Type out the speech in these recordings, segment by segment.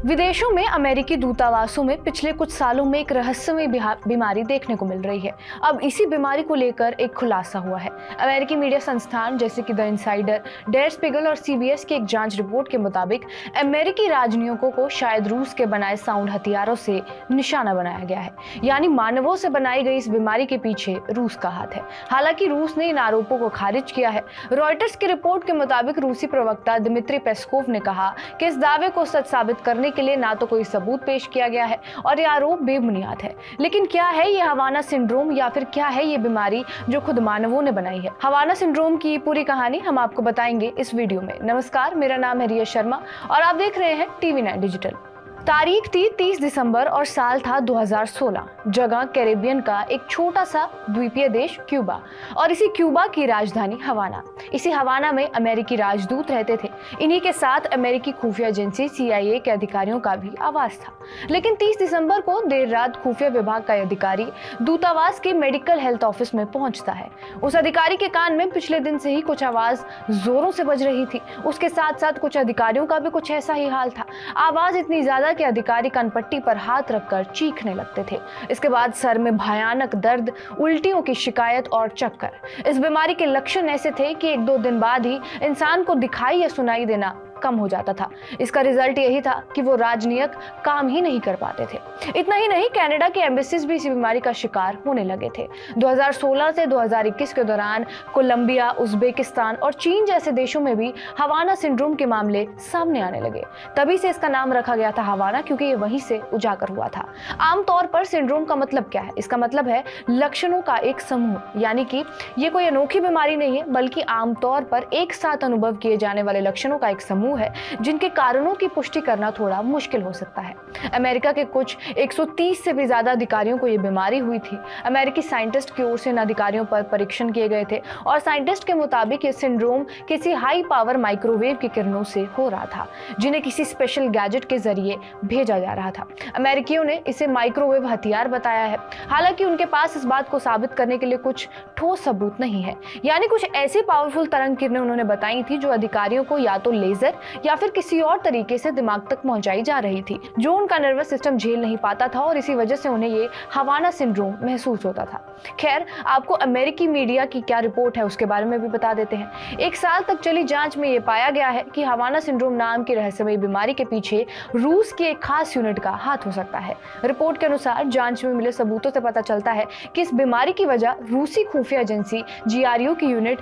विदेशों में अमेरिकी दूतावासों में पिछले कुछ सालों में एक रहस्यमय बीमारी देखने को मिल रही है। अब इसी बीमारी को लेकर एक खुलासा हुआ है। अमेरिकी मीडिया संस्थान जैसे कि द इनसाइडर, डेर स्पिगल और सीबीएस की एक जांच रिपोर्ट के मुताबिक अमेरिकी राजनयिकों को शायद रूस के बनाए साउंड हथियारों से निशाना बनाया गया है। यानी मानवों से बनाई गई इस बीमारी के पीछे रूस का हाथ है। हालांकि रूस ने इन आरोपों को खारिज किया है। रॉयटर्स की रिपोर्ट के मुताबिक रूसी प्रवक्ता दिमित्री पेस्कोव ने कहा कि इस दावे को सच साबित करने के लिए ना तो कोई सबूत पेश किया गया है और ये आरोप बेबुनियाद है। लेकिन क्या है ये हवाना सिंड्रोम या फिर क्या है ये बीमारी जो खुद मानवों ने बनाई है? हवाना सिंड्रोम की पूरी कहानी हम आपको बताएंगे इस वीडियो में। नमस्कार, मेरा नाम है रिया शर्मा और आप देख रहे हैं TV9 डिजिटल। तारीख थी 30 दिसंबर और साल था 2016। जगह कैरेबियन का एक छोटा सा द्वीपीय देश क्यूबा और इसी क्यूबा की राजधानी हवाना। इसी हवाना में अमेरिकी राजदूत रहते थे। इन्हीं के साथ अमेरिकी खुफिया एजेंसी CIA के अधिकारियों का भी आवास था। लेकिन 30 दिसंबर को देर रात खुफिया विभाग का अधिकारी दूतावास के मेडिकल हेल्थ ऑफिस में पहुंचता है। उस अधिकारी के कान में पिछले दिन से ही कुछ आवाज जोरों से बज रही थी। उसके साथ साथ कुछ अधिकारियों का भी कुछ ऐसा ही हाल था। आवाज इतनी ज्यादा कि अधिकारी कनपट्टी पर हाथ रखकर चीखने लगते थे। इसके बाद सर में भयानक दर्द, उल्टियों की शिकायत और चक्कर। इस बीमारी के लक्षण ऐसे थे कि 1-2 दिन बाद ही इंसान को दिखाई या सुनाई देना कम हो जाता था। इसका रिजल्ट यही था कि वो राजनयिक काम ही नहीं कर पाते थे। इतना ही नहीं, कनाडा के एम्बेसीज भी इसी बीमारी का शिकार होने लगे थे। 2016 से 2021 के दौरान कोलंबिया, उज्बेकिस्तान और चीन जैसे देशों में भी हवाना सिंड्रोम के मामले सामने आने लगे। तभी से इसका नाम रखा गया था हवाना, क्योंकि ये वहीं से उजागर हुआ था। आमतौर पर सिंड्रोम का मतलब क्या है? इसका मतलब है लक्षणों का एक समूह, यानी कि ये कोई अनोखी बीमारी नहीं है, बल्कि आमतौर पर एक साथ अनुभव किए जाने वाले लक्षणों का एक समूह है जिनके कारणों की पुष्टि करना थोड़ा मुश्किल हो सकता है। अमेरिका के कुछ 130 से भी ज्यादा अधिकारियों को यह बीमारी हुई थी। अमेरिकी साइंटिस्ट की ओर से इन अधिकारियों पर परीक्षण किए गए थे और साइंटिस्ट के मुताबिक ये सिंड्रोम किसी हाई पावर माइक्रोवेव की किरणों से हो रहा था, जिन्हें किसी स्पेशल गैजेट के जरिए भेजा जा रहा था। अमेरिकियों ने इसे माइक्रोवेव हथियार बताया है। हालांकि उनके पास इस बात को साबित करने के लिए कुछ ठोस सबूत नहीं है। यानी कुछ ऐसी पावरफुल तरंग किरणें उन्होंने बताई थी जो अधिकारियों को या तो लेजर या फिर किसी और तरीके से दिमाग तक पहुंचाई जा रही थी, जो उनका नर्वस सिस्टम झेल नहीं पाता था और इसी वजह से उन्हें ये हवाना सिंड्रोम महसूस होता था। खैर, आपको अमेरिकी मीडिया की क्या रिपोर्ट है उसके बारे में भी बता देते हैं। 1 साल तक चली जांच में ये पाया गया है कि हवाना सिंड्रोम नाम की रहस्यमयी बीमारी के पीछे रूस की एक खास यूनिट का हाथ हो सकता है। रिपोर्ट के अनुसार जांच में मिले सबूतों से पता चलता है कि इस बीमारी की वजह रूसी खुफिया एजेंसी GRU की यूनिट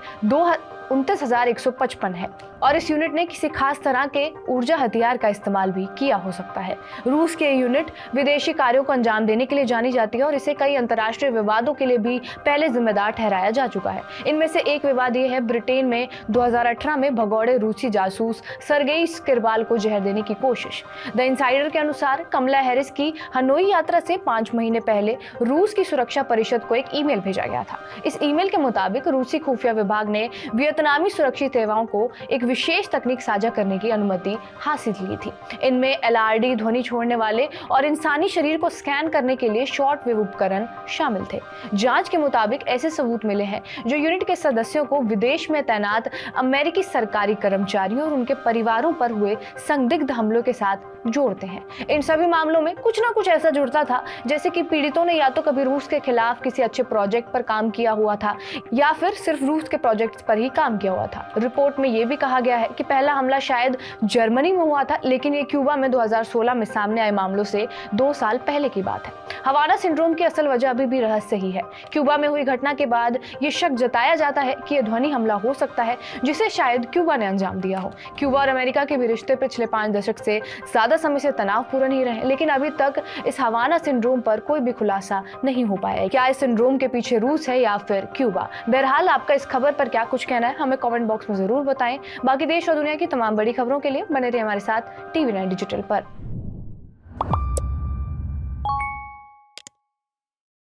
29,155 है और इस यूनिट ने किसी खास तरह के ऊर्जा हथियार का इस्तेमाल भी किया हो सकता है। रूस की यूनिट विदेशी कार्यों को अंजाम देने के लिए जानी जाती है और इसे कई अंतर्राष्ट्रीय विवादों के लिए भी पहले जिम्मेदार ठहराया जा चुका है। इनमें से एक विवाद ये है ब्रिटेन में 2018 में भगौड़े रूसी जासूस सर्गेई स्क्रिपाल को जहर देने की कोशिश। द इनसाइडर के अनुसार कमला हैरिस की हनोई यात्रा से 5 महीने पहले रूस की सुरक्षा परिषद को एक ईमेल भेजा गया था। इस ईमेल के मुताबिक रूसी खुफिया विभाग ने वियतनामी सुरक्षित सेवाओं को एक विशेष तकनीक साझा करने की अनुमति हासिल की थी। इनमें LRD ध्वनि छोड़ने वाले और इंसानी शरीर को स्कैन करने के लिए शॉर्ट वेव उपकरण शामिल थे। जांच के मुताबिक ऐसे सबूत मिले हैं जो यूनिट के सदस्यों को विदेश में तैनात अमेरिकी सरकारी कर्मचारियों और उनके परिवारों पर हुए संदिग्ध हमलों के साथ जोड़ते हैं। इन सभी मामलों में कुछ ना कुछ ऐसा जुड़ता था, जैसे कि पीड़ितों ने या तो कभी रूस के खिलाफ किसी अच्छे प्रोजेक्ट पर काम किया हुआ था या फिर सिर्फ रूस के प्रोजेक्ट्स पर ही काम किया हुआ था। रिपोर्ट में यह भी कहा गया है कि पहला हमला शायद जर्मनी में हुआ था, लेकिन ये क्यूबा में 2016 में सामने आए मामलों से 2 साल पहले की बात है। हवाना सिंड्रोम की असल वजह अभी भी रहस्य ही है। क्यूबा में हुई घटना के बाद ये शक जताया जाता है कि यह ध्वनि हमला हो सकता है जिसे शायद क्यूबा ने अंजाम दिया हो। क्यूबा और अमेरिका के भी रिश्ते पिछले 5 दशक से ज्यादा समय से तनावपूर्ण ही रहे, लेकिन अभी तक इस हवाना सिंड्रोम पर कोई भी खुलासा नहीं हो पाया है। क्या इस सिंड्रोम के पीछे रूस है या फिर क्यूबा? बहरहाल, आपका इस खबर पर क्या कुछ कहना है हमें कमेंट बॉक्स में जरूर बताएं। बाकी देश और दुनिया की तमाम बड़ी खबरों के लिए बने रहिए हमारे साथ TV9 डिजिटल पर।